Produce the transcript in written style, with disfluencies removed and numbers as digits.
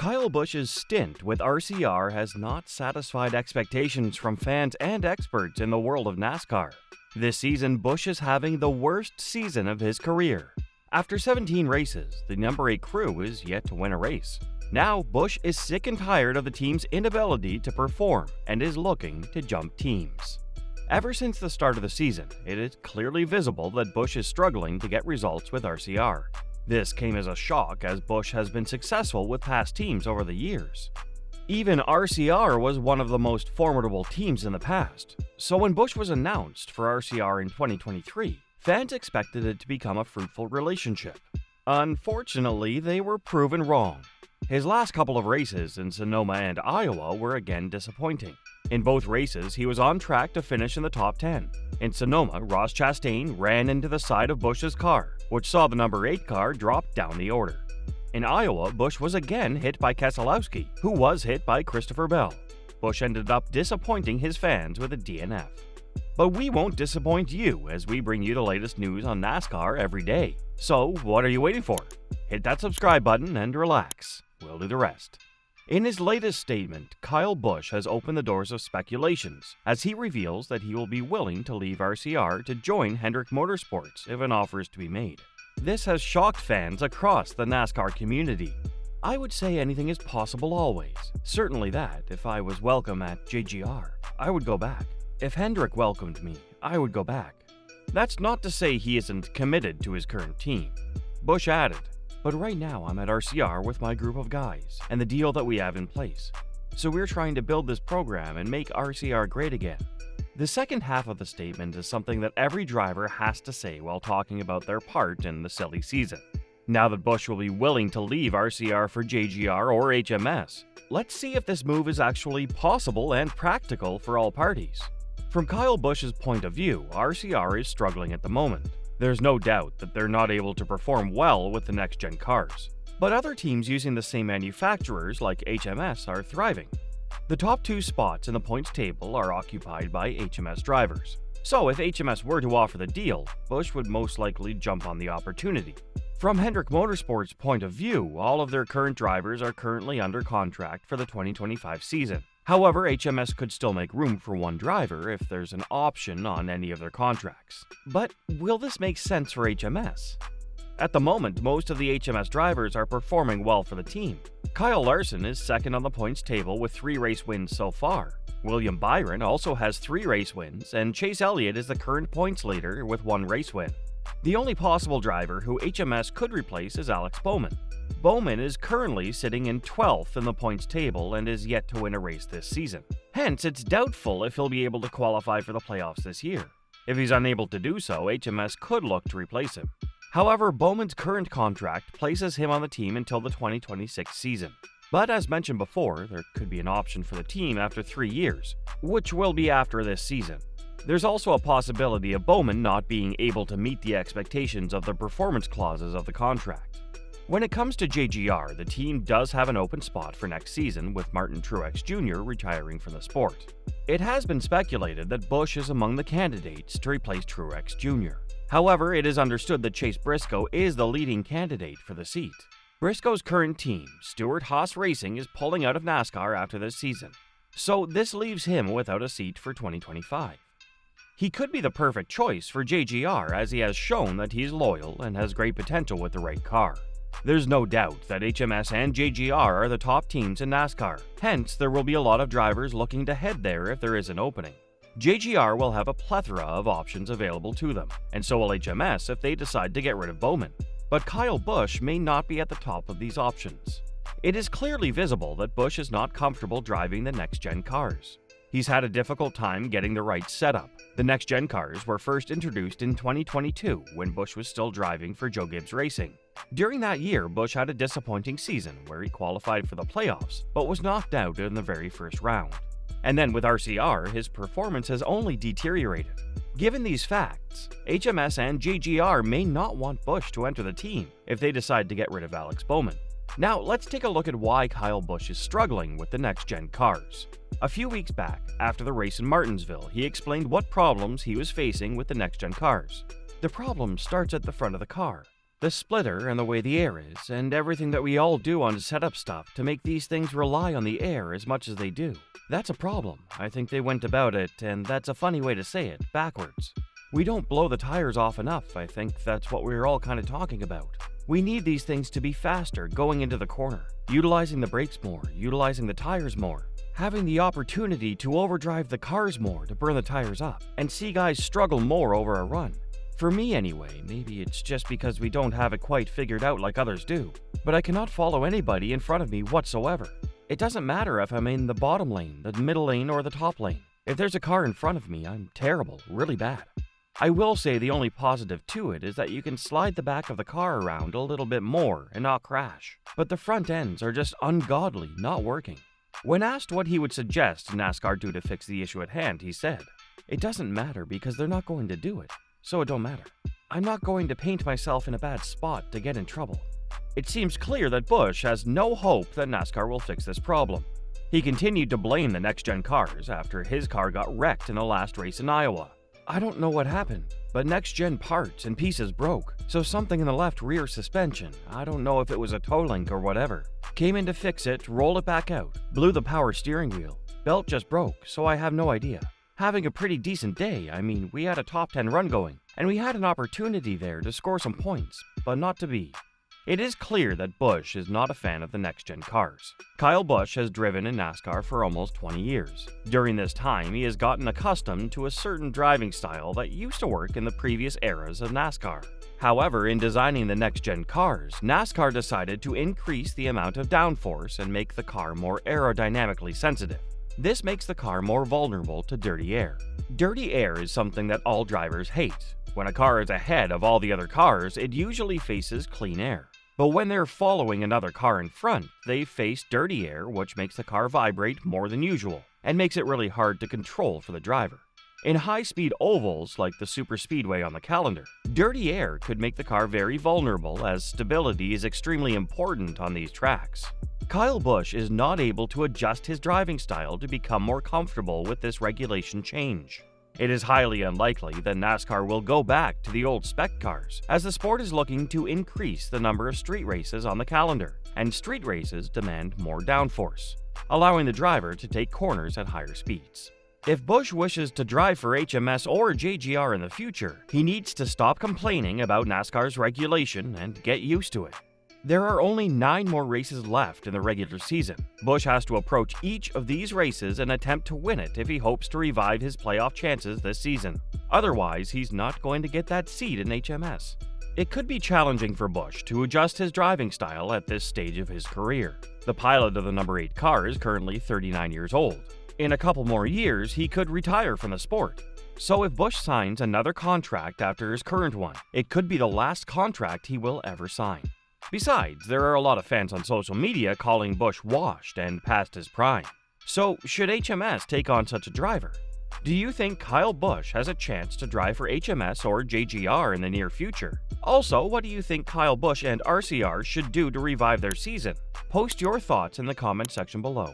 Kyle Busch's stint with RCR has not satisfied expectations from fans and experts in the world of NASCAR. This season, Busch is having the worst season of his career. After 17 races, the number 8 crew is yet to win a race. Now, Busch is sick and tired of the team's inability to perform and is looking to jump teams. Ever since the start of the season, it is clearly visible that Busch is struggling to get results with RCR. This came as a shock as Busch has been successful with past teams over the years. Even RCR was one of the most formidable teams in the past, so when Busch was announced for RCR in 2023, fans expected it to become a fruitful relationship. Unfortunately, they were proven wrong. His last couple of races in Sonoma and Iowa were again disappointing. In both races, he was on track to finish in the top 10. In Sonoma, Ross Chastain ran into the side of Busch's car, which saw the number 8 car drop down the order. In Iowa, Busch was again hit by Keselowski, who was hit by Christopher Bell. Busch ended up disappointing his fans with a DNF. But we won't disappoint you as we bring you the latest news on NASCAR every day. So, what are you waiting for? Hit that subscribe button and relax. We'll do the rest. In his latest statement, Kyle Busch has opened the doors of speculations as he reveals that he will be willing to leave RCR to join Hendrick Motorsports if an offer is to be made. This has shocked fans across the NASCAR community. I would say anything is possible always. Certainly that, if I was welcome at JGR, I would go back. If Hendrick welcomed me, I would go back. That's not to say he isn't committed to his current team. Busch added, "But right now I'm at RCR with my group of guys and the deal that we have in place. So we're trying to build this program and make RCR great again." The second half of the statement is something that every driver has to say while talking about their part in the silly season. Now that Busch will be willing to leave RCR for JGR or HMS, let's see if this move is actually possible and practical for all parties. From Kyle Busch's point of view, RCR is struggling at the moment. There's no doubt that they're not able to perform well with the next-gen cars. But other teams using the same manufacturers like HMS are thriving. The top 2 spots in the points table are occupied by HMS drivers. So if HMS were to offer the deal, Busch would most likely jump on the opportunity. From Hendrick Motorsports' point of view, all of their current drivers are currently under contract for the 2025 season. However, HMS could still make room for one driver if there's an option on any of their contracts. But will this make sense for HMS? At the moment, most of the HMS drivers are performing well for the team. Kyle Larson is second on the points table with 3 race wins so far. William Byron also has 3 race wins, and Chase Elliott is the current points leader with 1 race win. The only possible driver who HMS could replace is Alex Bowman. Bowman is currently sitting in 12th in the points table and is yet to win a race this season. Hence, it's doubtful if he'll be able to qualify for the playoffs this year. If he's unable to do so, HMS could look to replace him. However, Bowman's current contract places him on the team until the 2026 season. But as mentioned before, there could be an option for the team after 3 years, which will be after this season. There's also a possibility of Bowman not being able to meet the expectations of the performance clauses of the contract. When it comes to JGR, the team does have an open spot for next season with Martin Truex Jr. retiring from the sport. It has been speculated that Busch is among the candidates to replace Truex Jr. However, it is understood that Chase Briscoe is the leading candidate for the seat. Briscoe's current team, Stewart-Haas Racing, is pulling out of NASCAR after this season, so this leaves him without a seat for 2025. He could be the perfect choice for JGR as he has shown that he's loyal and has great potential with the right car. There's no doubt that HMS and JGR are the top teams in NASCAR, hence there will be a lot of drivers looking to head there if there is an opening. JGR will have a plethora of options available to them, and so will HMS if they decide to get rid of Bowman. But Kyle Busch may not be at the top of these options. It is clearly visible that Busch is not comfortable driving the next-gen cars. He's had a difficult time getting the right setup. The next-gen cars were first introduced in 2022 when Busch was still driving for Joe Gibbs Racing. During that year, Busch had a disappointing season where he qualified for the playoffs, but was knocked out in the very first round. And then with RCR, his performance has only deteriorated. Given these facts, HMS and JGR may not want Busch to enter the team if they decide to get rid of Alex Bowman. Now, let's take a look at why Kyle Busch is struggling with the next-gen cars. A few weeks back, after the race in Martinsville, he explained what problems he was facing with the next-gen cars. The problem starts at the front of the car. The splitter and the way the air is, and everything that we all do on setup stuff to make these things rely on the air as much as they do. That's a problem. I think they went about it, and that's a funny way to say it, backwards. We don't blow the tires off enough. I think that's what we're all kind of talking about. We need these things to be faster going into the corner, utilizing the brakes more, utilizing the tires more, having the opportunity to overdrive the cars more to burn the tires up, and see guys struggle more over a run. For me anyway, maybe it's just because we don't have it quite figured out like others do, but I cannot follow anybody in front of me whatsoever. It doesn't matter if I'm in the bottom lane, the middle lane, or the top lane. If there's a car in front of me, I'm terrible, really bad. I will say the only positive to it is that you can slide the back of the car around a little bit more and not crash, but the front ends are just ungodly not working. When asked what he would suggest NASCAR do to fix the issue at hand, he said, "It doesn't matter because they're not going to do it, so it don't matter. I'm not going to paint myself in a bad spot to get in trouble." It seems clear that Busch has no hope that NASCAR will fix this problem. He continued to blame the next-gen cars after his car got wrecked in the last race in Iowa. "I don't know what happened, but next-gen parts and pieces broke, so something in the left rear suspension, I don't know if it was a toe link or whatever, came in to fix it, rolled it back out, blew the power steering wheel. Belt just broke, so I have no idea. Having a pretty decent day. I mean, we had a top 10 run going, and we had an opportunity there to score some points, but not to be." It is clear that Busch is not a fan of the next-gen cars. Kyle Busch has driven in NASCAR for almost 20 years. During this time, he has gotten accustomed to a certain driving style that used to work in the previous eras of NASCAR. However, in designing the next-gen cars, NASCAR decided to increase the amount of downforce and make the car more aerodynamically sensitive. This makes the car more vulnerable to dirty air. Dirty air is something that all drivers hate. When a car is ahead of all the other cars, it usually faces clean air. But when they're following another car in front, they face dirty air, which makes the car vibrate more than usual, and makes it really hard to control for the driver. In high-speed ovals, like the superspeedway on the calendar, dirty air could make the car very vulnerable as stability is extremely important on these tracks. Kyle Busch is not able to adjust his driving style to become more comfortable with this regulation change. It is highly unlikely that NASCAR will go back to the old spec cars, as the sport is looking to increase the number of street races on the calendar, and street races demand more downforce, allowing the driver to take corners at higher speeds. If Busch wishes to drive for HMS or JGR in the future, he needs to stop complaining about NASCAR's regulation and get used to it. There are only 9 more races left in the regular season. Busch has to approach each of these races and attempt to win it if he hopes to revive his playoff chances this season. Otherwise, he's not going to get that seat in HMS. It could be challenging for Busch to adjust his driving style at this stage of his career. The pilot of the number 8 car is currently 39 years old. In a couple more years, he could retire from the sport. So if Busch signs another contract after his current one, it could be the last contract he will ever sign. Besides, there are a lot of fans on social media calling Busch washed and past his prime. So, should HMS take on such a driver? Do you think Kyle Busch has a chance to drive for HMS or JGR in the near future? Also, what do you think Kyle Busch and RCR should do to revive their season? Post your thoughts in the comment section below.